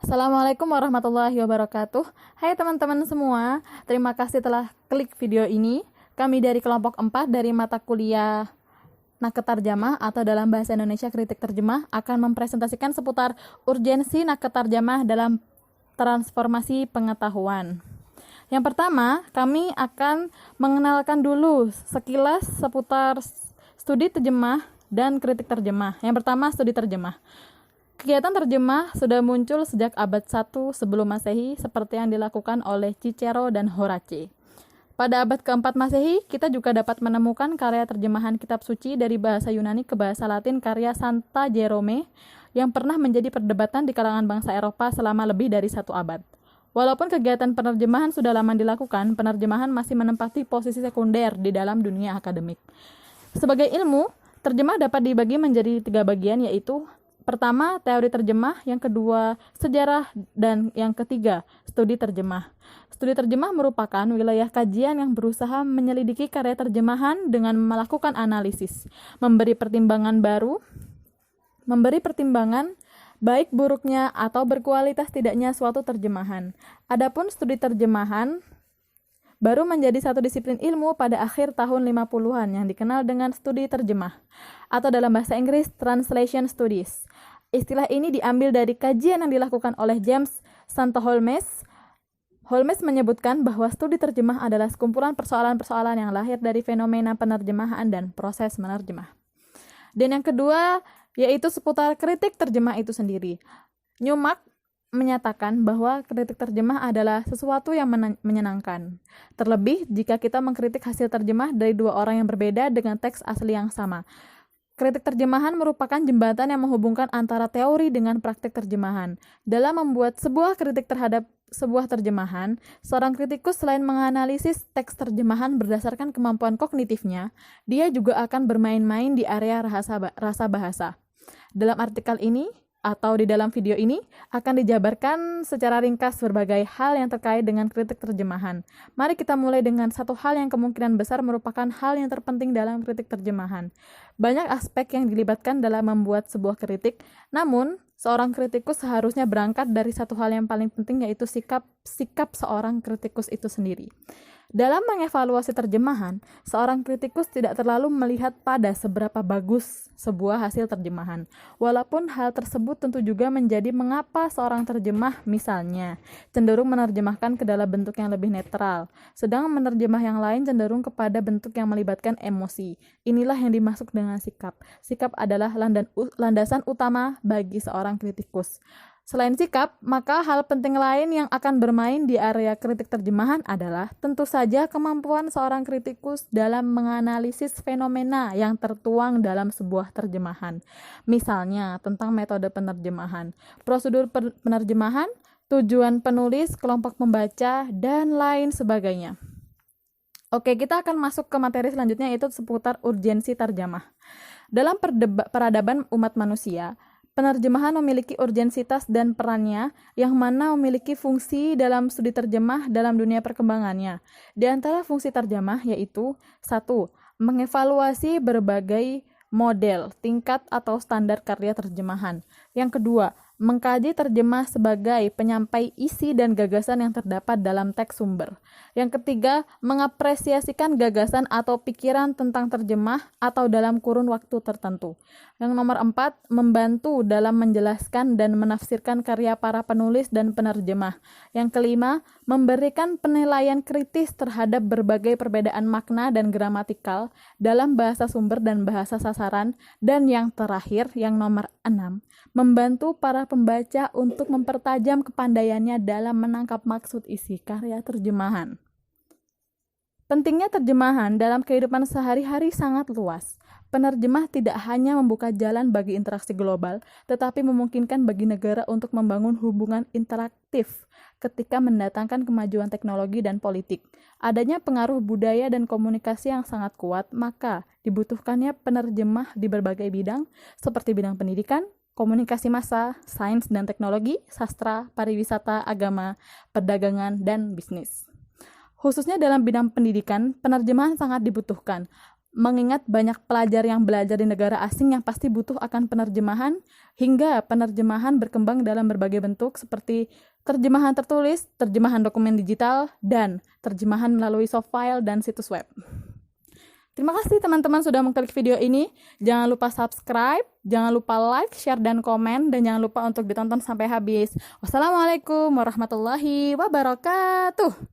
Assalamualaikum warahmatullahi wabarakatuh. Hai teman-teman semua, terima kasih telah klik video ini. Kami dari kelompok 4 dari mata kuliah Naket Tarjamah atau dalam bahasa Indonesia Kritik Terjemah akan mempresentasikan seputar urgensi Naket Tarjamah dalam transformasi pengetahuan. Yang pertama, kami akan mengenalkan dulu sekilas seputar studi terjemah dan kritik terjemah. Yang pertama, studi terjemah. Kegiatan terjemah sudah muncul sejak abad 1 sebelum Masehi seperti yang dilakukan oleh Cicero dan Horace. Pada abad keempat Masehi, kita juga dapat menemukan karya terjemahan kitab suci dari bahasa Yunani ke bahasa Latin karya Santa Jerome yang pernah menjadi perdebatan di kalangan bangsa Eropa selama lebih dari 1 abad. Walaupun kegiatan penerjemahan sudah lama dilakukan, penerjemahan masih menempati posisi sekunder di dalam dunia akademik. Sebagai ilmu, terjemah dapat dibagi menjadi 3 bagian, yaitu pertama, teori terjemah, yang kedua, sejarah, dan yang ketiga, studi terjemah. Studi terjemah merupakan wilayah kajian yang berusaha menyelidiki karya terjemahan dengan melakukan analisis, memberi pertimbangan baik buruknya atau berkualitas tidaknya suatu terjemahan. Adapun studi terjemahan baru menjadi satu disiplin ilmu pada akhir tahun 50-an yang dikenal dengan studi terjemah, atau dalam bahasa Inggris Translation Studies. Istilah ini diambil dari kajian yang dilakukan oleh James Santo-Holmes. Holmes menyebutkan bahwa studi terjemah adalah sekumpulan persoalan-persoalan yang lahir dari fenomena penerjemahan dan proses menerjemah. Dan yang kedua, yaitu seputar kritik terjemah itu sendiri. Newmark menyatakan bahwa kritik terjemah adalah sesuatu yang menyenangkan. Terlebih jika kita mengkritik hasil terjemah dari 2 orang yang berbeda dengan teks asli yang sama. Kritik terjemahan merupakan jembatan yang menghubungkan antara teori dengan praktik terjemahan. Dalam membuat sebuah kritik terhadap sebuah terjemahan, seorang kritikus selain menganalisis teks terjemahan berdasarkan kemampuan kognitifnya, dia juga akan bermain-main di area rasa bahasa. Dalam artikel ini, atau di dalam video ini, akan dijabarkan secara ringkas berbagai hal yang terkait dengan kritik terjemahan. Mari kita mulai dengan satu hal yang kemungkinan besar merupakan hal yang terpenting dalam kritik terjemahan. Banyak aspek yang dilibatkan dalam membuat sebuah kritik, namun seorang kritikus seharusnya berangkat dari satu hal yang paling penting, yaitu sikap seorang kritikus itu sendiri. Dalam mengevaluasi terjemahan, seorang kritikus tidak terlalu melihat pada seberapa bagus sebuah hasil terjemahan. Walaupun hal tersebut tentu juga menjadi mengapa seorang terjemah misalnya cenderung menerjemahkan ke dalam bentuk yang lebih netral, sedang menerjemah yang lain cenderung kepada bentuk yang melibatkan emosi. Inilah yang dimaksud dengan sikap. Sikap adalah landasan utama bagi seorang kritikus. Selain sikap, maka hal penting lain yang akan bermain di area kritik terjemahan adalah tentu saja kemampuan seorang kritikus dalam menganalisis fenomena yang tertuang dalam sebuah terjemahan. Misalnya, tentang metode penerjemahan, prosedur penerjemahan, tujuan penulis, kelompok pembaca, dan lain sebagainya. Oke, kita akan masuk ke materi selanjutnya, yaitu seputar urgensi terjemah. Dalam peradaban umat manusia, penerjemahan memiliki urgensitas dan perannya yang mana memiliki fungsi dalam studi terjemah dalam dunia perkembangannya. Di antara fungsi terjemah yaitu 1. Mengevaluasi berbagai model, tingkat atau standar karya terjemahan. Yang kedua, mengkaji terjemah sebagai penyampai isi dan gagasan yang terdapat dalam teks sumber. Yang ketiga, mengapresiasikan gagasan atau pikiran tentang terjemah atau dalam kurun waktu tertentu. Yang nomor 4, membantu dalam menjelaskan dan menafsirkan karya para penulis dan penerjemah. Yang kelima, memberikan penilaian kritis terhadap berbagai perbedaan makna dan gramatikal dalam bahasa sumber dan bahasa sasaran. Dan yang terakhir, yang nomor 6, membantu para pembaca untuk mempertajam kepandaiannya dalam menangkap maksud isi karya terjemahan. Pentingnya terjemahan dalam kehidupan sehari-hari sangat luas. Penerjemah tidak hanya membuka jalan bagi interaksi global, tetapi memungkinkan bagi negara untuk membangun hubungan interaktif ketika mendatangkan kemajuan teknologi dan politik. Adanya pengaruh budaya dan komunikasi yang sangat kuat, maka dibutuhkannya penerjemah di berbagai bidang, seperti bidang pendidikan, komunikasi massa, sains dan teknologi, sastra, pariwisata, agama, perdagangan, dan bisnis. Khususnya dalam bidang pendidikan, penerjemahan sangat dibutuhkan. mengingat banyak pelajar yang belajar di negara asing yang pasti butuh akan penerjemahan, hingga penerjemahan berkembang dalam berbagai bentuk seperti terjemahan tertulis, terjemahan dokumen digital, dan terjemahan melalui soft file dan situs web. Terima kasih teman-teman sudah mengklik video ini. Jangan lupa subscribe, jangan lupa like, share, dan komen, dan jangan lupa untuk ditonton sampai habis. Wassalamualaikum warahmatullahi wabarakatuh.